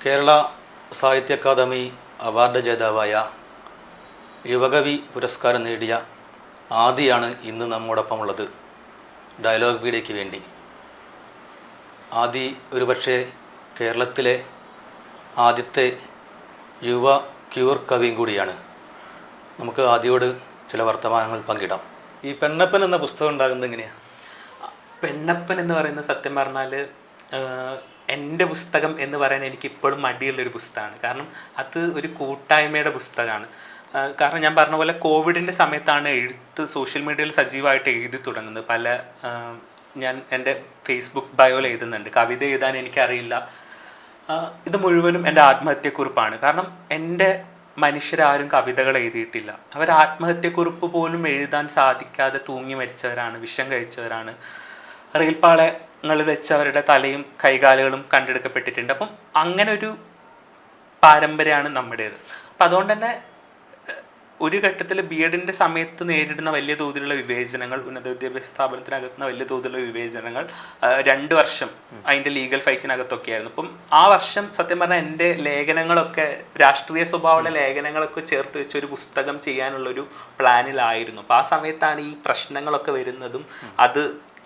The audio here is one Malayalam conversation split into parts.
കേരള സാഹിത്യ അക്കാദമി അവാർഡ് ജേതാവായ യുവകവി പുരസ്കാരം നേടിയ ആദിയാണ് ഇന്ന് നമ്മോടൊപ്പം ഉള്ളത് ഡയലോഗ് പീഡിയയ്ക്ക് വേണ്ടി. ആദി ഒരുപക്ഷെ കേരളത്തിലെ ആദ്യത്തെ യുവ ക്യൂർ കവിയും കൂടിയാണ്. നമുക്ക് ആദിയോട് ചില വർത്തമാനങ്ങൾ പങ്കിടാം. ഈ പെണ്ണപ്പൻ എന്ന പുസ്തകം ഉണ്ടാകുന്നത് എങ്ങനെയാണ്? പെണ്ണപ്പൻ എന്ന് പറയുന്ന സത്യം പറഞ്ഞാൽ എൻ്റെ പുസ്തകം എന്ന് പറയാൻ എനിക്ക് ഇപ്പോഴും മടിയുള്ളൊരു പുസ്തകമാണ്. കാരണം അത് ഒരു കൂട്ടായ്മയുടെ പുസ്തകമാണ്. കാരണം ഞാൻ പറഞ്ഞ പോലെ കോവിഡിൻ്റെ സമയത്താണ് എഴുത്ത് സോഷ്യൽ മീഡിയയിൽ സജീവമായിട്ട് എഴുതി തുടങ്ങുന്നത്. ഞാൻ എൻ്റെ ഫേസ്ബുക്ക് ബയോയിൽ എഴുതുന്നുണ്ട്, കവിത എഴുതാൻ എനിക്കറിയില്ല. ഇത് മുഴുവനും എൻ്റെ ആത്മഹത്യക്കുറിപ്പാണ്. കാരണം എൻ്റെ മനുഷ്യരാരും കവിതകൾ എഴുതിയിട്ടില്ല. അവർ ആത്മഹത്യക്കുറിപ്പ് പോലും എഴുതാൻ സാധിക്കാതെ തൂങ്ങി മരിച്ചവരാണ്, വിഷം കഴിച്ചവരാണ്. റെയിൽപ്പാളങ്ങളിൽ വെച്ച് അവരുടെ തലയും കൈകാലുകളും കണ്ടെടുക്കപ്പെട്ടിട്ടുണ്ട്. അപ്പം അങ്ങനെ ഒരു പാരമ്പര്യമാണ് നമ്മുടേത്. അപ്പം അതുകൊണ്ട് തന്നെ ഒരു ഘട്ടത്തിൽ ബി.എഡിൻ്റെ സമയത്ത് നേരിടുന്ന വലിയ തോതിലുള്ള വിവേചനങ്ങൾ, ഉന്നത വിദ്യാഭ്യാസ സ്ഥാപനത്തിനകത്തുന്ന വലിയ തോതിലുള്ള വിവേചനങ്ങൾ 2 വർഷം അതിൻ്റെ ലീഗൽ ഫൈറ്റിനകത്തൊക്കെ ആയിരുന്നു. അപ്പം ആ വർഷം സത്യം പറഞ്ഞാൽ എൻ്റെ ലേഖനങ്ങളൊക്കെ, രാഷ്ട്രീയ സ്വഭാവമുള്ള ലേഖനങ്ങളൊക്കെ ചേർത്ത് വെച്ച് ഒരു പുസ്തകം ചെയ്യാനുള്ളൊരു പ്ലാനിലായിരുന്നു. അപ്പം ആ സമയത്താണ് ഈ പ്രശ്നങ്ങളൊക്കെ വരുന്നതും അത്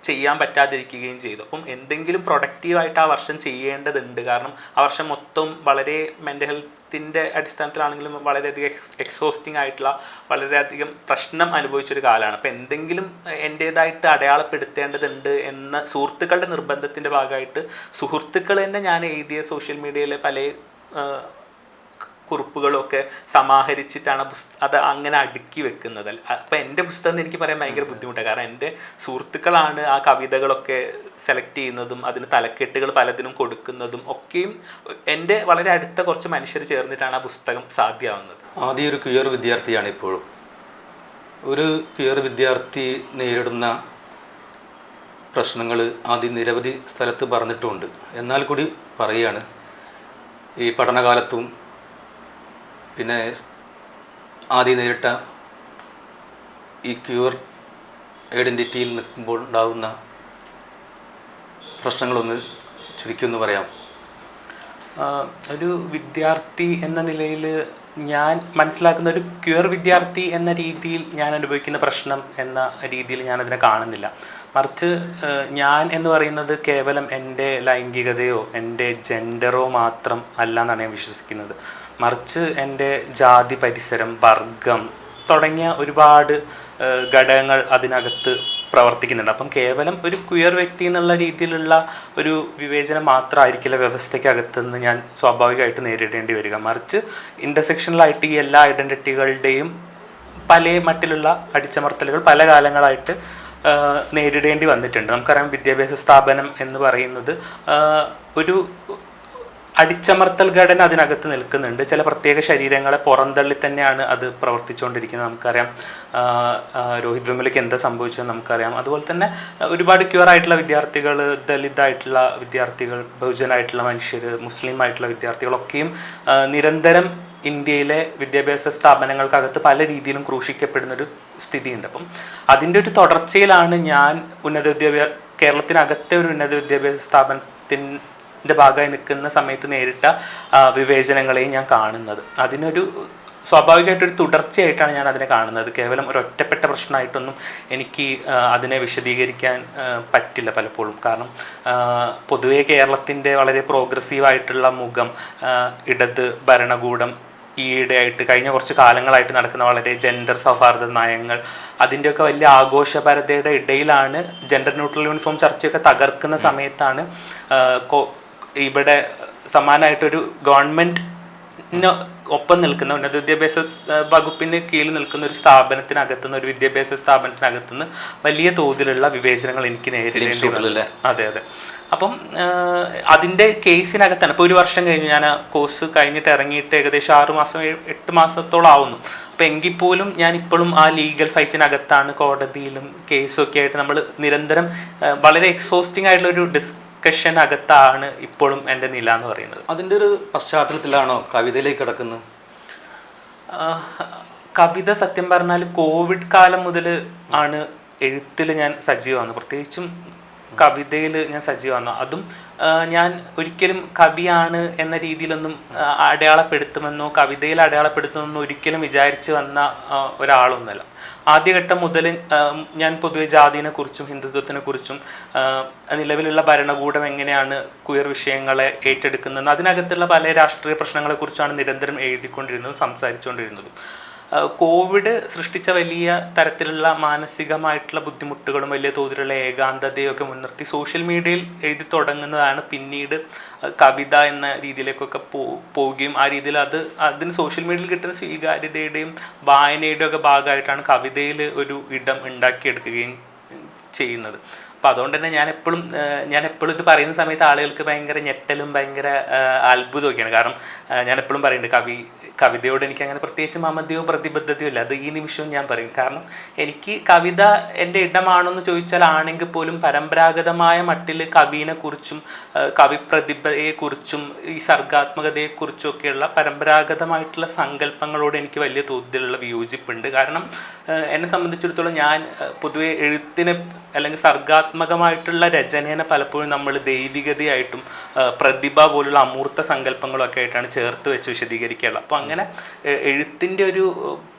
ചെയ്യാൻ പറ്റാതിരിക്കുകയും ചെയ്തു. അപ്പം എന്തെങ്കിലും പ്രൊഡക്റ്റീവായിട്ട് ആ വർഷം ചെയ്യേണ്ടതുണ്ട്. കാരണം ആ വർഷം മൊത്തം വളരെ മെൻ്റൽ ഹെൽത്തിൻ്റെ അടിസ്ഥാനത്തിലാണെങ്കിലും വളരെയധികം എക്സോസ്റ്റിംഗ് ആയിട്ടുള്ള, വളരെയധികം പ്രശ്നം അനുഭവിച്ചൊരു കാലമാണ്. അപ്പം എന്തെങ്കിലും എൻ്റേതായിട്ട് അടയാളപ്പെടുത്തേണ്ടതുണ്ട് എന്ന സുഹൃത്തുക്കളുടെ നിർബന്ധത്തിൻ്റെ ഭാഗമായിട്ട് സുഹൃത്തുക്കൾ തന്നെ ഞാൻ എഴുതിയ സോഷ്യൽ മീഡിയയിലെ പല കുറിപ്പുകളൊക്കെ സമാഹരിച്ചിട്ടാണ് അത് അങ്ങനെ അടുക്കി വെക്കുന്നത്. അപ്പം എൻ്റെ പുസ്തകം എനിക്ക് പറയാൻ ഭയങ്കര ബുദ്ധിമുട്ടാണ്. കാരണം എൻ്റെ സുഹൃത്തുക്കളാണ് ആ കവിതകളൊക്കെ സെലക്ട് ചെയ്യുന്നതും അതിന് തലക്കെട്ടുകൾ പലതിനും കൊടുക്കുന്നതും ഒക്കെയും എൻ്റെ വളരെ അടുത്ത കുറച്ച് മനുഷ്യർ ചേർന്നിട്ടാണ് ആ പുസ്തകം സാധ്യമാവുന്നത്. ആദ്യം ഒരു ക്യൂർ വിദ്യാർത്ഥിയാണ്. ഇപ്പോഴും ഒരു ക്യൂർ വിദ്യാർത്ഥി നേരിടുന്ന പ്രശ്നങ്ങൾ ആദ്യം നിരവധി സ്ഥലത്ത് പറഞ്ഞിട്ടുമുണ്ട്. എന്നാൽ കൂടി പറയുകയാണ്, ഈ പഠനകാലത്തും പിന്നെ ആദ്യം നേരിട്ട ഈ ക്യൂർ ഐഡൻറ്റിറ്റിയിൽ നിൽക്കുമ്പോൾ ഉണ്ടാകുന്ന പ്രശ്നങ്ങളൊന്ന് ചുരുക്കിയൊന്ന് പറയാം. ഒരു വിദ്യാർത്ഥി എന്ന നിലയിൽ ഞാൻ മനസ്സിലാക്കുന്ന, ഒരു ക്യൂർ വിദ്യാർത്ഥി എന്ന രീതിയിൽ ഞാൻ അനുഭവിക്കുന്ന പ്രശ്നം എന്ന രീതിയിൽ ഞാനതിനെ കാണുന്നില്ല. മറിച്ച് ഞാൻ എന്ന് പറയുന്നത് കേവലം എൻ്റെ ലൈംഗികതയോ എൻ്റെ ജെൻഡറോ മാത്രം അല്ല എന്നാണ് ഞാൻ വിശ്വസിക്കുന്നത്. മറിച്ച് എൻ്റെ ജാതി, പരിസരം, വർഗം തുടങ്ങിയ ഒരുപാട് ഘടകങ്ങൾ അതിനകത്ത് പ്രവർത്തിക്കുന്നുണ്ട്. അപ്പം കേവലം ഒരു ക്യൂർ വ്യക്തി എന്നുള്ള രീതിയിലുള്ള ഒരു വിവേചനം മാത്രമായിരിക്കില്ല വ്യവസ്ഥയ്ക്കകത്തുനിന്ന് ഞാൻ സ്വാഭാവികമായിട്ട് നേരിടേണ്ടി വരിക. മറിച്ച് ഇൻ്റർസെക്ഷണലായിട്ട് ഈ എല്ലാ ഐഡൻറ്റിറ്റികളുടെയും പല മട്ടിലുള്ള അടിച്ചമർത്തലുകൾ പല കാലങ്ങളായിട്ട് നേരിടേണ്ടി വന്നിട്ടുണ്ട്. നമുക്കറിയാം, വിദ്യാഭ്യാസ സ്ഥാപനം എന്ന് പറയുന്നത് ഒരു അടിച്ചമർത്തൽ ഘടന അതിനകത്ത് നിൽക്കുന്നുണ്ട്. ചില പ്രത്യേക ശരീരങ്ങളെ പുറന്തള്ളി തന്നെയാണ് അത് പ്രവർത്തിച്ചുകൊണ്ടിരിക്കുന്നത്. നമുക്കറിയാം രോഹിത് വെമുലയ്ക്ക് എന്താ സംഭവിച്ചത് നമുക്കറിയാം. അതുപോലെ തന്നെ ഒരുപാട് ക്യൂർ ആയിട്ടുള്ള വിദ്യാർത്ഥികൾ, ദലിതായിട്ടുള്ള വിദ്യാർത്ഥികൾ, ബഹുജനായിട്ടുള്ള മനുഷ്യർ, മുസ്ലിം ആയിട്ടുള്ള വിദ്യാർത്ഥികളൊക്കെയും നിരന്തരം ഇന്ത്യയിലെ വിദ്യാഭ്യാസ സ്ഥാപനങ്ങൾക്കകത്ത് പല രീതിയിലും ക്രൂശിക്കപ്പെടുന്നൊരു സ്ഥിതിയുണ്ട്. അപ്പം അതിൻ്റെ ഒരു തുടർച്ചയിലാണ് ഞാൻ കേരളത്തിനകത്തെ ഒരു ഉന്നത വിദ്യാഭ്യാസ സ്ഥാപനത്തിൻ്റെ ഭാഗമായി നിൽക്കുന്ന സമയത്ത് നേരിട്ട വിവേചനങ്ങളെയും ഞാൻ കാണുന്നത്. അതിനൊരു സ്വാഭാവികമായിട്ടൊരു തുടർച്ചയായിട്ടാണ് ഞാൻ അതിനെ കാണുന്നത്. കേവലം ഒരു ഒറ്റപ്പെട്ട പ്രശ്നമായിട്ടൊന്നും എനിക്ക് അതിനെ വിശദീകരിക്കാൻ പറ്റില്ല പലപ്പോഴും. കാരണം പൊതുവേ കേരളത്തിൻ്റെ വളരെ പ്രോഗ്രസീവായിട്ടുള്ള മുഖം, ഇടത് ഭരണകൂടം, ഈയിടെയായിട്ട് കഴിഞ്ഞ കുറച്ച് കാലങ്ങളായിട്ട് നടക്കുന്ന വളരെ ജെൻഡർ സൗഹാർദ്ദ നയങ്ങൾ, അതിൻ്റെയൊക്കെ വലിയ ആഘോഷപരതയുടെ ഇടയിലാണ് ജെൻഡർ ന്യൂട്രൽ യൂണിഫോം ചർച്ചയൊക്കെ തകർക്കുന്ന സമയത്താണ് ഇവിടെ സമാനമായിട്ടൊരു ഗവൺമെൻറ്റിന് ഒപ്പം നിൽക്കുന്ന, ഉന്നത വിദ്യാഭ്യാസ വകുപ്പിന് കീഴിൽ നിൽക്കുന്ന ഒരു സ്ഥാപനത്തിനകത്തുനിന്ന്, ഒരു വിദ്യാഭ്യാസ സ്ഥാപനത്തിനകത്തുനിന്ന് വലിയ തോതിലുള്ള വിവേചനങ്ങൾ എനിക്ക് നേരിടേണ്ടി വന്നു. അതെ. അപ്പം അതിൻ്റെ കേസിനകത്താണ് ഇപ്പോൾ 1 വർഷം കഴിഞ്ഞ് ഞാൻ കോഴ്സ് കഴിഞ്ഞിട്ട് ഇറങ്ങിയിട്ട് ഏകദേശം 6 മാസം 8 മാസത്തോളം ആവുന്നു. അപ്പോൾ എങ്കിൽ പോലും ഞാൻ ഇപ്പോഴും ആ ലീഗൽ ഫൈറ്റിനകത്താണ്. കോടതിയിലും കേസൊക്കെ ആയിട്ട് നമ്മൾ നിരന്തരം വളരെ എക്സോസ്റ്റിംഗ് ആയിട്ടുള്ളൊരു ഡിസ്കഷനകത്താണ് ഇപ്പോഴും എൻ്റെ നില എന്ന് പറയുന്നത്. അതിൻ്റെ ഒരു പശ്ചാത്തലത്തിലാണോ കവിതയിലേക്ക് കിടക്കുന്നത്? കവിത സത്യം പറഞ്ഞാൽ കോവിഡ് കാലം മുതൽ ആണ് എഴുത്തിൽ ഞാൻ സജീവമാണ്. പ്രത്യേകിച്ചും കവിതയിൽ ഞാൻ സജീവമാണ്. അതും ഞാൻ ഒരിക്കലും കവിയാണ് എന്ന രീതിയിലൊന്നും അടയാളപ്പെടുത്തുമെന്നോ കവിതയിൽ അടയാളപ്പെടുത്തുമെന്നോ ഒരിക്കലും വിചാരിച്ച് വന്ന ഒരാളൊന്നുമല്ല. ആദ്യഘട്ടം മുതൽ ഞാൻ പൊതുവെ ജാതിനെ കുറിച്ചും ഹിന്ദുത്വത്തിനെ കുറിച്ചും നിലവിലുള്ള ഭരണകൂടം എങ്ങനെയാണ് ക്വയർ വിഷയങ്ങളെ ഏറ്റെടുക്കുന്നത്, അതിനകത്തുള്ള പല രാഷ്ട്രീയ പ്രശ്നങ്ങളെക്കുറിച്ചാണ് നിരന്തരം എഴുതിക്കൊണ്ടിരുന്നതും സംസാരിച്ചുകൊണ്ടിരുന്നതും. കോവിഡ് സൃഷ്ടിച്ച വലിയ തരത്തിലുള്ള മാനസികമായിട്ടുള്ള ബുദ്ധിമുട്ടുകളും വലിയ തോതിലുള്ള ഏകാന്തതയൊക്കെ മുൻനിർത്തി സോഷ്യൽ മീഡിയയിൽ എഴുതി തുടങ്ങുന്നതാണ് പിന്നീട് കവിത എന്ന രീതിയിലേക്കൊക്കെ പോവുകയും ആ രീതിയിൽ അതിന് സോഷ്യൽ മീഡിയയിൽ കിട്ടുന്ന സ്വീകാര്യതയുടെയും വായനയുടെയും ഒക്കെ ഭാഗമായിട്ടാണ് കവിതയിൽ ഒരു ഇടം ഉണ്ടാക്കിയെടുക്കുകയും ചെയ്യുന്നത്. അപ്പോൾ അതുകൊണ്ട് തന്നെ ഞാൻ എപ്പോഴും ഇത് പറയുന്ന സമയത്ത് ആളുകൾക്ക് ഭയങ്കര ഞെട്ടലും ഭയങ്കര അത്ഭുതമൊക്കെയാണ്. കാരണം ഞാൻ എപ്പോഴും പറയുന്നുണ്ട് കവിതയോട് എനിക്ക് അങ്ങനെ പ്രത്യേകിച്ച് മമതയോ പ്രതിബദ്ധതയോ ഇല്ല. അത് ഈ നിമിഷവും ഞാൻ പറയും. കാരണം എനിക്ക് കവിത എൻ്റെ ഇടമാണെന്ന് ചോദിച്ചാൽ ആണെങ്കിൽ പോലും പരമ്പരാഗതമായ മട്ടിൽ കവിനെക്കുറിച്ചും കവിപ്രതിഭയെക്കുറിച്ചും ഈ സർഗാത്മകതയെക്കുറിച്ചും ഒക്കെയുള്ള പരമ്പരാഗതമായിട്ടുള്ള സങ്കല്പങ്ങളോട് എനിക്ക് വലിയ തോതിലുള്ള വിയോജിപ്പുണ്ട്. കാരണം എന്നെ സംബന്ധിച്ചിടത്തോളം ഞാൻ പൊതുവെ എഴുത്തിനെ അല്ലെങ്കിൽ സർഗാത്മകമായിട്ടുള്ള രചനയെ പലപ്പോഴും നമ്മൾ ദൈവികതയായിട്ടും പ്രതിഭ പോലുള്ള അമൂർത്ത സങ്കല്പങ്ങളൊക്കെ ആയിട്ടാണ് ചേർത്ത് വെച്ച് വിശദീകരിക്കുകയുള്ളത്. അപ്പോൾ അങ്ങനെ എഴുത്തിൻ്റെ ഒരു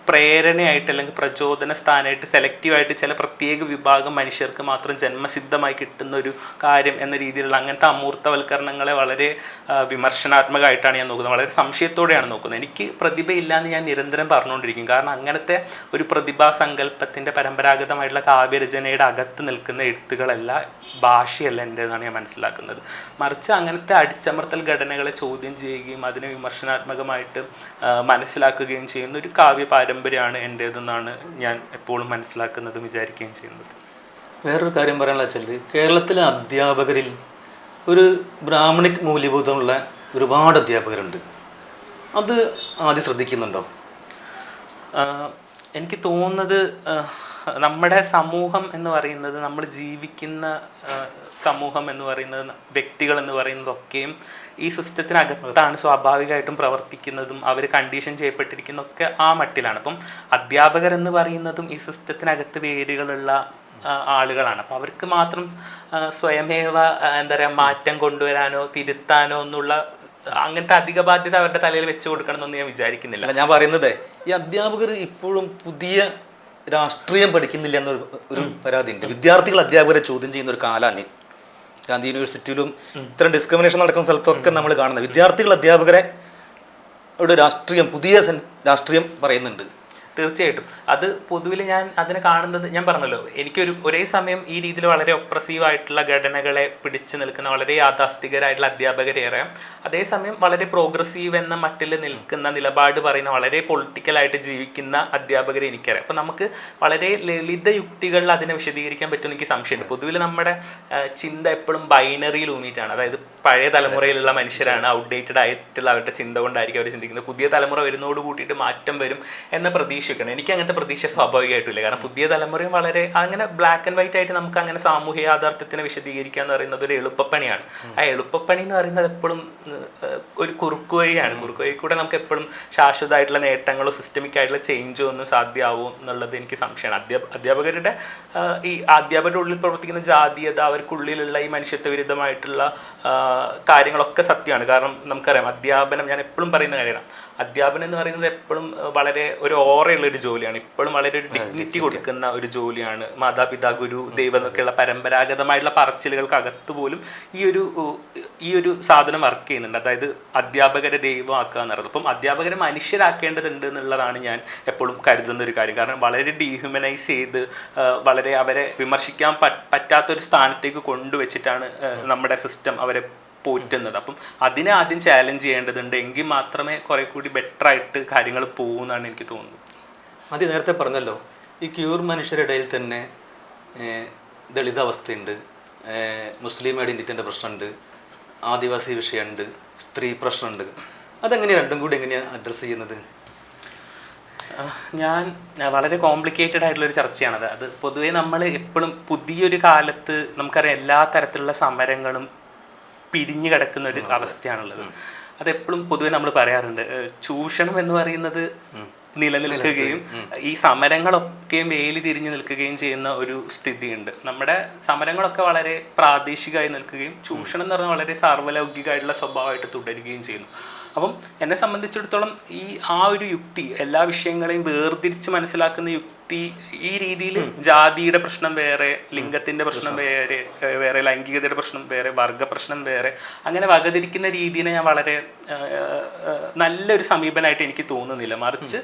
പ്രേരണയായിട്ട് അല്ലെങ്കിൽ പ്രചോദന സ്ഥാനമായിട്ട് സെലക്റ്റീവായിട്ട് ചില പ്രത്യേക വിഭാഗം മനുഷ്യർക്ക് മാത്രം ജന്മസിദ്ധമായി കിട്ടുന്ന ഒരു കാര്യം എന്ന രീതിയിലുള്ള അങ്ങനത്തെ അമൂർത്തവൽക്കരണങ്ങളെ വളരെ വിമർശനാത്മകമായിട്ടാണ് ഞാൻ നോക്കുന്നത്, വളരെ സംശയത്തോടെയാണ് നോക്കുന്നത്. എനിക്ക് പ്രതിഭയില്ല എന്ന് ഞാൻ നിരന്തരം പറഞ്ഞുകൊണ്ടിരിക്കും. കാരണം അങ്ങനത്തെ ഒരു പ്രതിഭാ സങ്കല്പത്തിൻ്റെ പരമ്പരാഗതമായിട്ടുള്ള കാവ്യരചനയുടെ അകത്ത് നിൽക്കുന്ന എഴുത്തുകളല്ല, ഭാഷയല്ല എൻ്റെതാണ് ഞാൻ മനസ്സിലാക്കുന്നത്. മറിച്ച് അങ്ങനത്തെ അടിച്ചമർത്തൽ ഘടനകളെ ചോദ്യം ചെയ്യുകയും അതിനെ വിമർശനാത്മകമായിട്ട് മനസ്സിലാക്കുകയും ചെയ്യുന്ന ഒരു കാവ്യ പാരമ്പര്യമാണ് എൻ്റേതെന്നാണ് ഞാൻ എപ്പോഴും മനസ്സിലാക്കുന്നതും വിചാരിക്കുകയും ചെയ്യുന്നത്. വേറൊരു കാര്യം പറയാനുള്ള വെച്ചാൽ കേരളത്തിലെ അധ്യാപകരിൽ ഒരു ബ്രാഹ്മണിക് മൂല്യബോധമുള്ള ഒരുപാട് അധ്യാപകരുണ്ട്. അത് ആദ്യം ശ്രദ്ധിക്കുന്നുണ്ടോ? എനിക്ക് തോന്നുന്നത് നമ്മുടെ സമൂഹം എന്ന് പറയുന്നത്, നമ്മൾ ജീവിക്കുന്ന സമൂഹം എന്ന് പറയുന്നത്, വ്യക്തികൾ എന്ന് പറയുന്നതൊക്കെയും ഈ സിസ്റ്റത്തിനകത്താണ് സ്വാഭാവികമായിട്ടും പ്രവർത്തിക്കുന്നതും അവർ കണ്ടീഷൻ ചെയ്യപ്പെട്ടിരിക്കുന്നതൊക്കെ ആ മട്ടിലാണ്. അപ്പം അധ്യാപകരെന്ന് പറയുന്നതും ഈ സിസ്റ്റത്തിനകത്ത് വേരുകളുള്ള ആളുകളാണ്. അപ്പോൾ അവർക്ക് മാത്രം സ്വയമേവ മാറ്റം കൊണ്ടുവരാനോ തിരുത്താനോ എന്നുള്ള അങ്ങനത്തെ അധിക ബാധ്യത അവരുടെ തലയിൽ വെച്ച് കൊടുക്കണം എന്നൊന്നും ഞാൻ വിചാരിക്കുന്നില്ല. ഞാൻ പറയുന്നത് ഈ അധ്യാപകർ ഇപ്പോഴും പുതിയ രാഷ്ട്രീയം പഠിക്കുന്നില്ല എന്നൊരു പരാതി ഉണ്ട്. വിദ്യാർത്ഥികൾ അധ്യാപകരെ ചോദ്യം ചെയ്യുന്ന ഒരു കാലമാണ് ഗാന്ധി യൂണിവേഴ്സിറ്റിയിലും ഇത്തരം ഡിസ്ക്രിമിനേഷൻ നടക്കുന്ന സ്ഥലത്തൊക്കെ നമ്മൾ കാണുന്നത്. വിദ്യാർത്ഥികൾ അധ്യാപകരെ പുതിയ രാഷ്ട്രീയം പറയുന്നുണ്ട്. തീർച്ചയായിട്ടും അത് പൊതുവിൽ ഞാൻ അതിനെ കാണുന്നത്, ഞാൻ പറഞ്ഞല്ലോ, എനിക്കൊരു ഒരേ സമയം ഈ രീതിയിൽ വളരെ ഒപ്രസീവായിട്ടുള്ള ഘടനകളെ പിടിച്ചു നിൽക്കുന്ന വളരെ യാഥാസ്ഥികരായിട്ടുള്ള അധ്യാപകരേറെ, അതേസമയം വളരെ പ്രോഗ്രസീവ് എന്ന മട്ടിൽ നിൽക്കുന്ന നിലപാട് പറയുന്ന വളരെ പൊളിറ്റിക്കലായിട്ട് ജീവിക്കുന്ന അധ്യാപകരെ എനിക്കറിയാം. അപ്പം നമുക്ക് വളരെ ലളിത യുക്തികളിൽ അതിനെ വിശദീകരിക്കാൻ പറ്റുമെന്ന് എനിക്ക് സംശയമുണ്ട്. പൊതുവിൽ നമ്മുടെ ചിന്ത എപ്പോഴും ബൈനറിയിൽ ഊന്നിയിട്ടാണ്. അതായത് പഴയ തലമുറയിലുള്ള മനുഷ്യരാണ്, ഔട്ട്ഡേറ്റഡ് ആയിട്ടുള്ള അവരുടെ ചിന്ത കൊണ്ടായിരിക്കും അവർ ചിന്തിക്കുന്നത്. പുതിയ തലമുറ വരുന്നതോട് കൂട്ടിയിട്ട് മാറ്റം വരും എന്ന പ്രതീക്ഷ. എനിക്ക് അങ്ങനത്തെ പ്രതീക്ഷ സ്വാഭാവികമായിട്ടില്ല. കാരണം പുതിയ തലമുറയും വളരെ അങ്ങനെ ബ്ലാക്ക് ആൻഡ് വൈറ്റ് ആയിട്ട് നമുക്ക് അങ്ങനെ സാമൂഹ്യ യാഥാർത്ഥ്യത്തിനെ വിശദീകരിക്കുക എന്ന് പറയുന്നത് ഒരു എളുപ്പപ്പണിയാണ്. ആ എളുപ്പപ്പണി എന്ന് പറയുന്നത് എപ്പോഴും ഒരു കുറുക്കു വഴിയാണ്. കുറുക്കു വഴി കൂടെ നമുക്ക് എപ്പോഴും ശാശ്വതമായിട്ടുള്ള നേട്ടങ്ങളോ സിസ്റ്റമിക് ആയിട്ടുള്ള ചേഞ്ചോ ഒന്നും സാധ്യമാവും എന്നുള്ളത് എനിക്ക് സംശയമാണ്. അധ്യാപകരുടെ ഉള്ളിൽ പ്രവർത്തിക്കുന്ന ജാതീയത, അവർക്കുള്ളിലുള്ള ഈ മനുഷ്യത്വ വിരുദ്ധമായിട്ടുള്ള കാര്യങ്ങളൊക്കെ സത്യമാണ്. കാരണം നമുക്കറിയാം അധ്യാപനം, ഞാൻ എപ്പോഴും പറയുന്ന കാര്യമാണ്, അധ്യാപനം എന്ന് പറയുന്നത് എപ്പോഴും വളരെ ഒരു ഓറയുള്ളൊരു ജോലിയാണ്. ഇപ്പോഴും വളരെ ഒരു ഡിഗ്നിറ്റി കൊടുക്കുന്ന ഒരു ജോലിയാണ്. മാതാപിതാ, ഗുരു, ദൈവം എന്നൊക്കെയുള്ള പരമ്പരാഗതമായിട്ടുള്ള പറച്ചിലുകൾക്ക് അകത്ത് പോലും ഈ ഒരു സാധനം വർക്ക് ചെയ്യുന്നുണ്ട്. അതായത് അധ്യാപകരെ ദൈവമാക്കുക എന്നുള്ളത്. അപ്പം അധ്യാപകരെ മനുഷ്യരാക്കേണ്ടതുണ്ട് എന്നുള്ളതാണ് ഞാൻ എപ്പോഴും കരുതുന്ന ഒരു കാര്യം. കാരണം വളരെ ഡീഹ്യൂമനൈസ് ചെയ്ത് വളരെ അവരെ വിമർശിക്കാൻ പറ്റാത്തൊരു സ്ഥാനത്തേക്ക് കൊണ്ടുവച്ചിട്ടാണ് നമ്മുടെ സിസ്റ്റം അവരെ പോറ്റുന്നത്. അപ്പം അതിനെ ആദ്യം ചാലഞ്ച് ചെയ്യേണ്ടതുണ്ട്. എങ്കിൽ മാത്രമേ കുറെ കൂടി ബെറ്റർ ആയിട്ട് കാര്യങ്ങൾ പോകുമെന്നാണ് എനിക്ക് തോന്നുന്നത്. ആദ്യം നേരത്തെ പറഞ്ഞല്ലോ, ഈ ക്യൂർ മനുഷ്യരുടെ ഇടയിൽ തന്നെ ദളിത അവസ്ഥയുണ്ട്, മുസ്ലിം ഐഡൻറ്റിറ്റിൻ്റെ പ്രശ്നമുണ്ട്, ആദിവാസി വിഷയമുണ്ട്, സ്ത്രീ പ്രശ്നമുണ്ട്. അതെങ്ങനെയാണ് രണ്ടും കൂടി എങ്ങനെയാണ് അഡ്രസ്സ് ചെയ്യുന്നത്? ഞാൻ വളരെ കോംപ്ലിക്കേറ്റഡ് ആയിട്ടുള്ളൊരു ചർച്ചയാണത്. അത് പൊതുവേ നമ്മൾ എപ്പോഴും പുതിയൊരു കാലത്ത് നമുക്കറിയാം എല്ലാ തരത്തിലുള്ള സമരങ്ങളും പിരിഞ്ഞു കിടക്കുന്ന ഒരു അവസ്ഥയാണുള്ളത്. അതെപ്പോഴും പൊതുവെ നമ്മൾ പറയാറുണ്ട്, ചൂഷണം എന്ന് പറയുന്നത് നിലനിൽക്കുകയും ഈ സമരങ്ങളൊക്കെയും വേലി തിരിഞ്ഞു നിൽക്കുകയും ചെയ്യുന്ന ഒരു സ്ഥിതിയുണ്ട്. നമ്മുടെ സമരങ്ങളൊക്കെ വളരെ പ്രാദേശികമായി നിൽക്കുകയും ചൂഷണം എന്ന് പറഞ്ഞാൽ വളരെ സാർവലൗകികമായിട്ടുള്ള സ്വഭാവമായിട്ട് തുടരുകയും ചെയ്യുന്നു. അപ്പം എന്നെ സംബന്ധിച്ചിടത്തോളം ആ ഒരു യുക്തി, എല്ലാ വിഷയങ്ങളെയും വേർതിരിച്ച് മനസ്സിലാക്കുന്ന യുക്തി ഈ രീതിയിൽ ജാതിയുടെ പ്രശ്നം വേറെ, ലിംഗത്തിൻ്റെ പ്രശ്നം വേറെ, ലൈംഗികതയുടെ പ്രശ്നം വേറെ, വർഗ പ്രശ്നം വേറെ, അങ്ങനെ വകതിരിക്കുന്ന രീതിയെ ഞാൻ വളരെ നല്ലൊരു സമീപനമായിട്ട് എനിക്ക് തോന്നുന്നില്ല. മറിച്ച്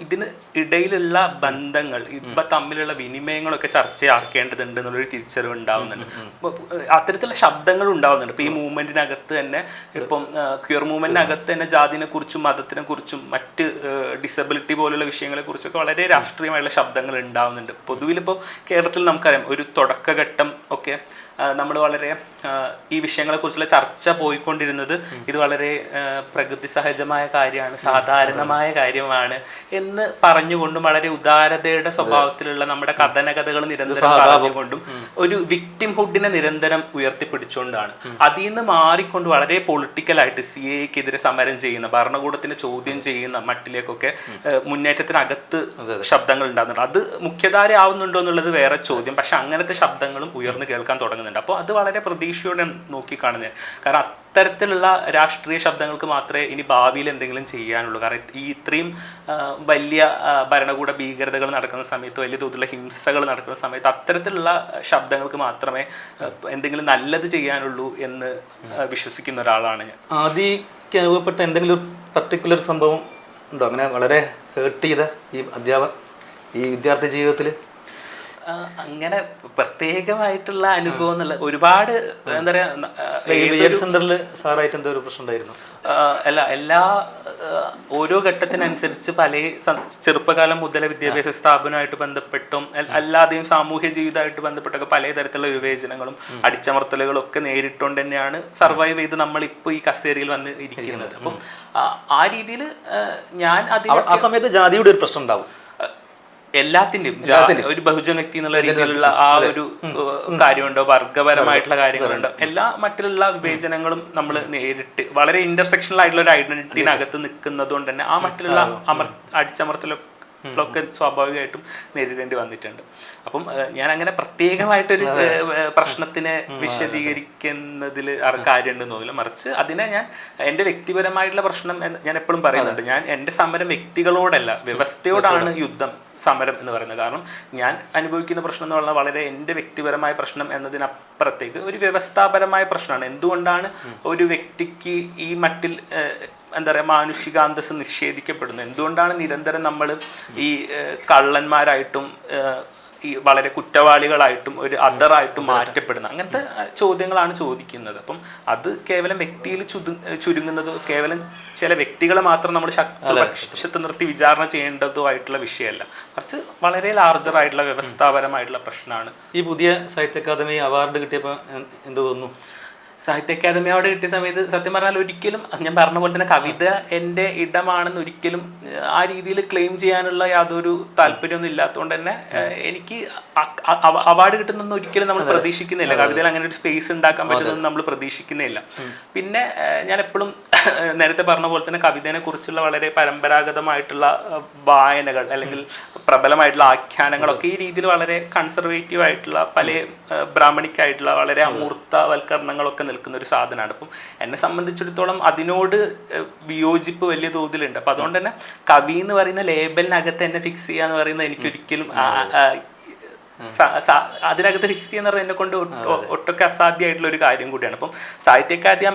ഇതിന് ഇടയിലുള്ള ബന്ധങ്ങൾ, ഇപ്പം തമ്മിലുള്ള വിനിമയങ്ങളൊക്കെ ചർച്ചയാക്കേണ്ടതുണ്ട് എന്നുള്ളൊരു തിരിച്ചറിവ് ഉണ്ടാവുന്നുണ്ട്. അത്തരത്തിലുള്ള ശബ്ദങ്ങൾ ഉണ്ടാവുന്നുണ്ട്. ഇപ്പം ഈ മൂവ്മെൻറ്റിനകത്ത് തന്നെ, ഇപ്പം ക്യൂർ മൂവ്മെൻറ്റിനകത്ത് തന്നെ ജാതിനെ കുറിച്ചും മതത്തിനെ കുറിച്ചും മറ്റ് ഡിസബിലിറ്റി പോലുള്ള വിഷയങ്ങളെ കുറിച്ചൊക്കെ വളരെ രാഷ്ട്രീയമായുള്ള ശബ്ദങ്ങൾ ഉണ്ടാവുന്നുണ്ട്. പൊതുവിലിപ്പോൾ കേരളത്തിൽ നമുക്കറിയാം, ഒരു തുടക്കഘട്ടം ഒക്കെ നമ്മൾ വളരെ ഈ വിഷയങ്ങളെക്കുറിച്ചുള്ള ചർച്ച പോയിക്കൊണ്ടിരുന്നത് ഇത് വളരെ പ്രകൃതി സഹജമായ കാര്യമാണ്, സാധാരണമായ കാര്യമാണ് എന്ന് പറഞ്ഞുകൊണ്ടും വളരെ ഉദാരതയുടെ സ്വഭാവത്തിലുള്ള നമ്മുടെ കഥനകഥകൾ നിരന്തരം പറഞ്ഞുകൊണ്ടും ഒരു വിക്ടിംഹുഡിനെ നിരന്തരം ഉയർത്തിപ്പിടിച്ചുകൊണ്ടാണ്. അതിൽ നിന്ന് മാറിക്കൊണ്ട് വളരെ പൊളിറ്റിക്കലായിട്ട് CAA-ക്കെതിരെ സമരം ചെയ്യുന്ന, ഭരണകൂടത്തിന് ചോദ്യം ചെയ്യുന്ന മട്ടിലേക്കൊക്കെ മുന്നേറ്റത്തിനകത്ത് ശബ്ദങ്ങൾ ഉണ്ടാകുന്നുണ്ട്. അത് മുഖ്യധാര ആവുന്നുണ്ടോ എന്നുള്ളത് വേറെ ചോദ്യം. പക്ഷെ അങ്ങനത്തെ ശബ്ദങ്ങളും ഉയർന്നു കേൾക്കാൻ തുടങ്ങുന്നുണ്ട്. അപ്പോൾ അത് വളരെ പ്രതീക്ഷയോടെ നോക്കിക്കാണുന്നത്. കാരണം അത്തരത്തിലുള്ള രാഷ്ട്രീയ ശബ്ദങ്ങൾക്ക് മാത്രമേ ഇനി ഭാവിയിൽ എന്തെങ്കിലും ചെയ്യാനുള്ളൂ. കാരണം ഇത്രയും വലിയ ഭരണകൂട ഭീകരതകൾ നടക്കുന്ന സമയത്ത്, വലിയ തോതിലുള്ള ഹിംസകൾ നടക്കുന്ന സമയത്ത് അത്തരത്തിലുള്ള ശബ്ദങ്ങൾക്ക് മാത്രമേ എന്തെങ്കിലും നല്ലത് ചെയ്യാനുള്ളൂ എന്ന് വിശ്വസിക്കുന്ന ഒരാളാണ് ഞാൻ. ആദ്യക്ക് അനുഭവപ്പെട്ട എന്തെങ്കിലും പർട്ടിക്കുലർ സംഭവം ഉണ്ടോ അങ്ങനെ വളരെ ഹേർട്ട് ചെയ്ത ഈ വിദ്യാർത്ഥി ജീവിതത്തിൽ? അങ്ങനെ പ്രത്യേകമായിട്ടുള്ള അനുഭവം എന്നുള്ള ഒരുപാട് എന്താ പറയാ, സെന്ററിൽ സാറായിട്ട് എന്തോ ഒരു പ്രശ്നം ഉണ്ടായിരുന്നു? അല്ല, ഓരോ ഘട്ടത്തിനനുസരിച്ച് പല ചെറുപ്പകാലം മുതലേ വിദ്യാഭ്യാസ സ്ഥാപനമായിട്ട് ബന്ധപ്പെട്ടും അല്ലാതെയും സാമൂഹ്യ ജീവിതമായിട്ട് ബന്ധപ്പെട്ടൊക്കെ പല തരത്തിലുള്ള വിവേചനങ്ങളും അടിച്ചമർത്തലുകളും ഒക്കെ നേരിട്ടുകൊണ്ട് തന്നെയാണ് സർവൈവ് ചെയ്ത് നമ്മളിപ്പോൾ ഈ കസേരയിൽ വന്ന് ഇരിക്കുന്നത്. അപ്പം ആ രീതിയിൽ ഞാൻ ആ സമയത്ത് ജാതിയുടെ ഒരു പ്രശ്നം ഉണ്ടാവും എല്ലാത്തിൻ്റെയും. ഒരു ബഹുജൻ വ്യക്തി എന്നുള്ള രീതിയിലുള്ള ആ ഒരു കാര്യമുണ്ടോ, വർഗപരമായിട്ടുള്ള കാര്യങ്ങളുണ്ടോ, എല്ലാ മറ്റുള്ള വിവേചനങ്ങളും നമ്മൾ നേരിട്ട് വളരെ ഇന്റർസെക്ഷണൽ ആയിട്ടുള്ള ഒരു ഐഡന്റിറ്റിനകത്ത് നിൽക്കുന്നത് കൊണ്ട് തന്നെ ആ മറ്റുള്ള അടിച്ചമർത്തലൊക്കെ സ്വാഭാവികമായിട്ടും നേരിടേണ്ടി വന്നിട്ടുണ്ട്. അപ്പം ഞാൻ അങ്ങനെ പ്രത്യേകമായിട്ടൊരു പ്രശ്നത്തിനെ വിശദീകരിക്കുന്നതിൽ കാര്യമുണ്ടെന്ന് തോന്നില്ല. മറിച്ച് അതിനെ ഞാൻ എൻ്റെ വ്യക്തിപരമായിട്ടുള്ള പ്രശ്നം ഞാൻ എപ്പോഴും പറയുന്നുണ്ട്. ഞാൻ എൻ്റെ സമരം വ്യക്തികളോടല്ല, വ്യവസ്ഥയോടാണ് യുദ്ധം, സമരം എന്ന് പറയുന്നത്. കാരണം ഞാൻ അനുഭവിക്കുന്ന പ്രശ്നം എന്ന് പറഞ്ഞാൽ വളരെ എൻ്റെ വ്യക്തിപരമായ പ്രശ്നം എന്നതിനപ്പുറത്തേക്ക് ഒരു വ്യവസ്ഥാപരമായ പ്രശ്നമാണ്. എന്തുകൊണ്ടാണ് ഒരു വ്യക്തിക്ക് ഈ മട്ടിൽ എന്താ പറയുക മാനുഷികാന്തസ് നിഷേധിക്കപ്പെടുന്നത്? എന്തുകൊണ്ടാണ് നിരന്തരം നമ്മൾ ഈ കള്ളന്മാരായിട്ടും ഈ വളരെ കുറ്റവാളികളായിട്ടും ഒരു അതറായിട്ടും മാറ്റപ്പെടുന്നത്? അങ്ങനത്തെ ചോദ്യങ്ങളാണ് ചോദിക്കുന്നത്. അപ്പം അത് കേവലം വ്യക്തിയിൽ ചുരുങ്ങുന്നത്, കേവലം ചില വ്യക്തികളെ മാത്രം നമ്മൾ ശക്തിപക്ഷത്ത് നിർത്തി വിചാരണ ചെയ്യേണ്ടതുമായിട്ടുള്ള വിഷയമല്ല, മറിച്ച് വളരെ ലാർജറായിട്ടുള്ള വ്യവസ്ഥാപരമായിട്ടുള്ള പ്രശ്നമാണ്. ഈ പുതിയ സാഹിത്യ അക്കാദമി അവാർഡ് കിട്ടിയപ്പോൾ എന്ത് തോന്നുന്നു? സാഹിത്യ അക്കാദമി അവാർഡ് കിട്ടിയ സമയത്ത് സത്യം പറഞ്ഞാൽ ഒരിക്കലും ഞാൻ പറഞ്ഞ പോലെ തന്നെ കവിത എൻ്റെ ഇടമാണെന്ന് ഒരിക്കലും ആ രീതിയിൽ ക്ലെയിം ചെയ്യാനുള്ള യാതൊരു താല്പര്യമൊന്നും ഇല്ലാത്തതുകൊണ്ട് തന്നെ എനിക്ക് അവാർഡ് കിട്ടുന്നൊന്നും ഒരിക്കലും നമ്മൾ പ്രതീക്ഷിക്കുന്നില്ല. കവിതയിൽ അങ്ങനെ ഒരു സ്പേസ് ഉണ്ടാക്കാൻ പറ്റുന്നൊന്നും നമ്മൾ പ്രതീക്ഷിക്കുന്നില്ല. പിന്നെ ഞാൻ എപ്പോഴും നേരത്തെ പറഞ്ഞ പോലെ തന്നെ കവിതയെ കുറിച്ചുള്ള വളരെ പരമ്പരാഗതമായിട്ടുള്ള വായനകൾ അല്ലെങ്കിൽ പ്രബലമായിട്ടുള്ള ആഖ്യാനങ്ങളൊക്കെ ഈ രീതിയിൽ വളരെ കൺസർവേറ്റീവ് ആയിട്ടുള്ള പല ബ്രാഹ്മണിക്കായിട്ടുള്ള വളരെ അമൂർത്തവൽക്കരണങ്ങളൊക്കെ നിൽക്കുന്ന ഒരു സാധനമാണ്. അപ്പം എന്നെ സംബന്ധിച്ചിടത്തോളം അതിനോട് വിയോജിപ്പ് വലിയ തോതിലുണ്ട്. അപ്പം അതുകൊണ്ട് തന്നെ കവി എന്ന് പറയുന്ന ലേബലിനകത്ത് എന്നെ ഫിക്സ് ചെയ്യുക എന്ന് പറയുന്നത് എനിക്കൊരിക്കലും അതിനകത്ത് ഫിക്സ് ചെയ്യുന്ന പറഞ്ഞാൽ എന്നെ കൊണ്ട് ഒട്ടൊക്കെ അസാധ്യമായിട്ടുള്ള ഒരു കാര്യം കൂടിയാണ്. അപ്പം സാഹിത്യ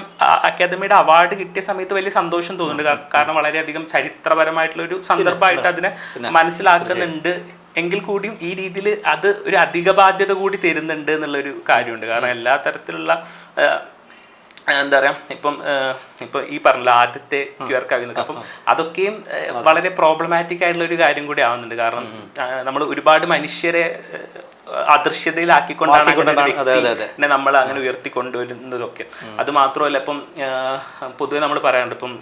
അക്കാദമിയുടെ അവാർഡ് കിട്ടിയ സമയത്ത് വലിയ സന്തോഷം തോന്നുന്നുണ്ട്. കാരണം വളരെയധികം ചരിത്രപരമായിട്ടുള്ള ഒരു സന്ദർഭമായിട്ട് അതിനെ മനസ്സിലാക്കുന്നുണ്ട്. എങ്കിൽ കൂടിയും ഈ രീതിയിൽ അത് ഒരു അധിക ബാധ്യത കൂടി തരുന്നുണ്ട് എന്നുള്ളൊരു കാര്യമുണ്ട്. കാരണം എല്ലാ തരത്തിലുള്ള എന്താ പറയുക, ഇപ്പം ഈ പറഞ്ഞില്ല ആദ്യത്തെ ക്യൂർ കവി എന്നൊക്കെ, അപ്പം അതൊക്കെയും വളരെ പ്രോബ്ലമാറ്റിക് ആയിട്ടുള്ള ഒരു കാര്യം കൂടി ആവുന്നുണ്ട്. കാരണം നമ്മൾ ഒരുപാട് മനുഷ്യരെ അദൃശ്യതയിലാക്കിക്കൊണ്ടാണ് വ്യക്തിനെ നമ്മൾ അങ്ങനെ ഉയർത്തിക്കൊണ്ടുവരുന്നതൊക്കെ. അത് മാത്രമല്ല, ഇപ്പം പൊതുവെ നമ്മൾ പറയാറുണ്ട്, ഇപ്പം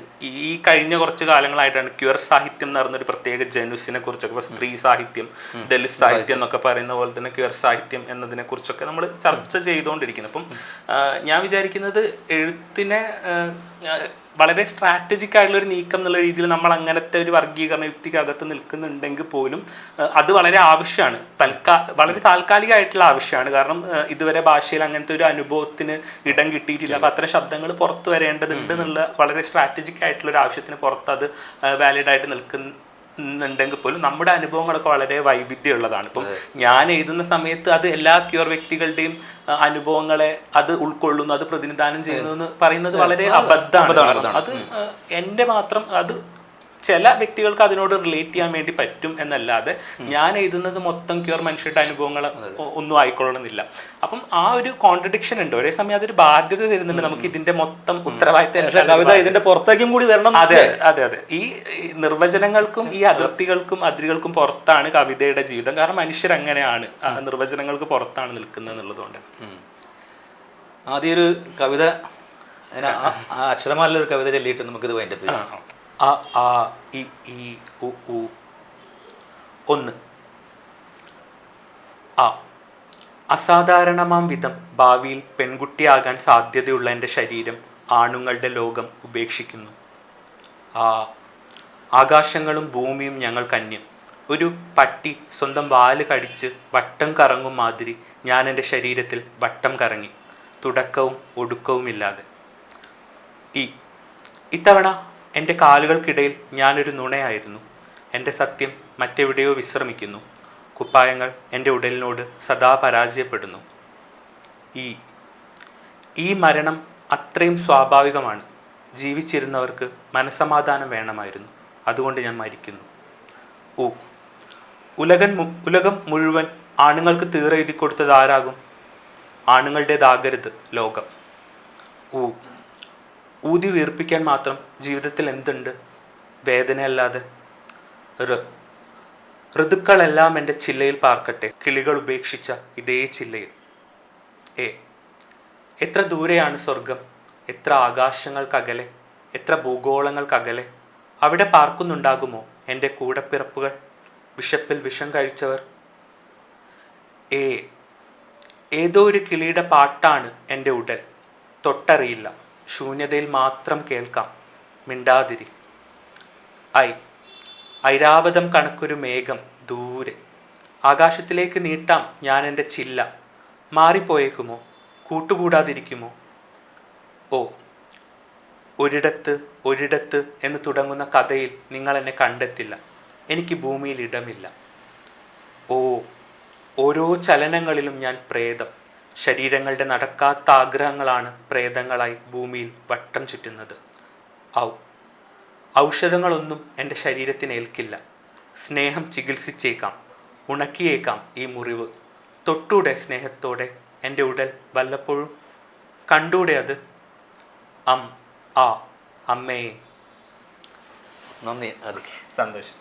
ഈ കഴിഞ്ഞ കുറച്ച് കാലങ്ങളായിട്ടാണ് ക്യൂർ സാഹിത്യം എന്ന് പറയുന്ന ഒരു പ്രത്യേക ജനുസിനെ കുറിച്ചൊക്കെ, ഇപ്പം സ്ത്രീ സാഹിത്യം, ദലിത് സാഹിത്യം എന്നൊക്കെ പറയുന്ന പോലെ തന്നെ ക്യൂർ സാഹിത്യം എന്നതിനെ കുറിച്ചൊക്കെ നമ്മൾ ചർച്ച ചെയ്തുകൊണ്ടിരിക്കുന്നത്. അപ്പം ഞാൻ വിചാരിക്കുന്നത് എഴുത്തിനെ വളരെ സ്ട്രാറ്റജിക് ആയിട്ടുള്ള ഒരു നീക്കം എന്നുള്ള രീതിയിൽ നമ്മൾ അങ്ങനത്തെ ഒരു വർഗീകരണ യുക്തിക്കകത്ത് നിൽക്കുന്നുണ്ടെങ്കിൽ പോലും അത് വളരെ ആവശ്യമാണ്. വളരെ താൽക്കാലികമായിട്ടുള്ള ആവശ്യമാണ്. കാരണം ഇതുവരെ ഭാഷയിൽ അങ്ങനത്തെ ഒരു അനുഭവത്തിന് ഇടം കിട്ടിയിട്ടില്ല. അപ്പം അത്തരം ശബ്ദങ്ങൾ പുറത്തു വരേണ്ടതുണ്ട് എന്നുള്ള വളരെ സ്ട്രാറ്റജിക് ആയിട്ടുള്ള ഒരു ആവശ്യത്തിന് പുറത്ത് അത് വാലിഡായിട്ട് നിൽക്കുന്നുണ്ടെങ്കിൽ പോലും നമ്മുടെ അനുഭവങ്ങളൊക്കെ വളരെ വൈവിധ്യമുള്ളതാണ്. ഇപ്പം ഞാൻ എഴുതുന്ന സമയത്ത് അത് എല്ലാ ക്യൂർ വ്യക്തികളുടെയും അനുഭവങ്ങളെ അത് ഉൾക്കൊള്ളുന്നു, അത് പ്രതിനിധാനം ചെയ്യുന്നു എന്ന് പറയുന്നത് വളരെ അബദ്ധമാണ്. അത് എൻ്റെ മാത്രം, അത് ചില വ്യക്തികൾക്ക് അതിനോട് റിലേറ്റ് ചെയ്യാൻ വേണ്ടി പറ്റും എന്നല്ലാതെ ഞാൻ എഴുതുന്നത് മൊത്തം ക്യൂർ മനുഷ്യരുടെ അനുഭവങ്ങൾ ഒന്നും ആയിക്കൊള്ളണമെന്നില്ല. അപ്പം ആ ഒരു കോൺട്രഡിക്ഷൻ ഉണ്ട്. ഒരേ സമയം അതൊരു ബാധ്യത തരുന്നുണ്ട് നമുക്ക് ഇതിന്റെ മൊത്തം ഉത്തരവാദിത്തം ഇതിന്റെ പുറത്തേക്കും കൂടി വരണം. അതെ അതെ അതെ. ഈ നിർവചനങ്ങൾക്കും ഈ അതിർത്തികൾക്കും അതിരുകൾക്കും പുറത്താണ് കവിതയുടെ ജീവിതം. കാരണം മനുഷ്യരങ്ങനെയാണ്, നിർവചനങ്ങൾക്ക് പുറത്താണ് നിൽക്കുന്നത് എന്നുള്ളതുകൊണ്ട്. ആദ്യം ഒരു കവിത, അക്ഷരമാല ഒരു കവിത ചൊല്ലിയിട്ട് നമുക്കിത് വൈൻഡപ്പ് ചെയ്യാം. അ ആ ഇ ഈ ഉ ഊ. 1. അ. അസാധാരണമാം വിധം ഭാവിയിൽ പെൺകുട്ടിയാകാൻ സാധ്യതയുള്ള എൻ്റെ ശരീരം ആണുങ്ങളുടെ ലോകം ഉപേക്ഷിക്കുന്നു. ആ. ആകാശങ്ങളും ഭൂമിയും ഞങ്ങൾക്കന്യം. ഒരു പട്ടി സ്വന്തം വാല് കടിച്ച് വട്ടം കറങ്ങും മാതിരി ഞാൻ എൻ്റെ ശരീരത്തിൽ വട്ടം കറങ്ങി, തുടക്കവും ഒടുക്കവുമില്ലാതെ. ഈ. ഇത്തവണ എൻ്റെ കാലുകൾക്കിടയിൽ ഞാനൊരു നുണയായിരുന്നു. എൻ്റെ സത്യം മറ്റെവിടെയോ വിശ്രമിക്കുന്നു. കുപ്പായങ്ങൾ എൻ്റെ ഉടലിനോട് സദാ പരാജയപ്പെടുന്നു. ഈ മരണം അത്രയും സ്വാഭാവികമാണ്. ജീവിച്ചിരുന്നവർക്ക് മനസ്സമാധാനം വേണമായിരുന്നു, അതുകൊണ്ട് ഞാൻ മരിക്കുന്നു. ഉലകം മുഴുവൻ ആണുങ്ങൾക്ക് തീറെഴുതി കൊടുത്തത് ആരാകും? ആണുങ്ങളുടേതാകരുത് ലോകം. ഊതി വീർപ്പിക്കാൻ മാത്രം ജീവിതത്തിൽ എന്തുണ്ട് വേദനയല്ലാതെ? ഋതുക്കളെല്ലാം എൻ്റെ ചില്ലയിൽ പാർക്കട്ടെ, കിളികൾ ഉപേക്ഷിച്ച ഇതേ ചില്ലയിൽ. എത്ര ദൂരെയാണ് സ്വർഗം, എത്ര ആകാശങ്ങൾക്കകലെ, എത്ര ഭൂഗോളങ്ങൾക്കകലെ. അവിടെ പാർക്കുന്നുണ്ടാകുമോ എൻ്റെ കൂടപ്പിറപ്പുകൾ, വിശപ്പിൽ വിഷം കഴിച്ചവർ? ഏതോ ഒരു കിളിയുടെ പാട്ടാണ് എൻ്റെ ഉടൽ. തൊട്ടറിയില്ല, ശൂന്യതയിൽ മാത്രം കേൾക്കാം, മിണ്ടാതിരി. ഐരാവതം കണക്കൊരു മേഘം ദൂരെ. ആകാശത്തിലേക്ക് നീട്ടാം ഞാൻ എൻ്റെ ചില്ല. മാറിപ്പോയേക്കുമോ, കൂട്ടുകൂടാതിരിക്കുമോ? ഒരിടത്ത് എന്ന് തുടങ്ങുന്ന കഥയിൽ നിങ്ങൾ എന്നെ കണ്ടെത്തില്ല. എനിക്ക് ഭൂമിയിൽ ഇടമില്ല. ഓരോ ചലനങ്ങളിലും ഞാൻ പ്രേതം. ശരീരങ്ങളുടെ നടക്കാത്ത ആഗ്രഹങ്ങളാണ് പ്രേതങ്ങളായി ഭൂമിയിൽ വട്ടം ചുറ്റുന്നത്. ഔഷധങ്ങളൊന്നും എൻ്റെ ശരീരത്തിന് ഏൽക്കില്ല. സ്നേഹം ചികിത്സിച്ചേക്കാം, ഉണക്കിയേക്കാം ഈ മുറിവ്. തൊട്ടൂടെ സ്നേഹത്തോടെ എൻ്റെ ഉടൽ വല്ലപ്പോഴും? കണ്ടൂടെ അത്? അമ്മേ. നന്ദി. സന്തോഷം.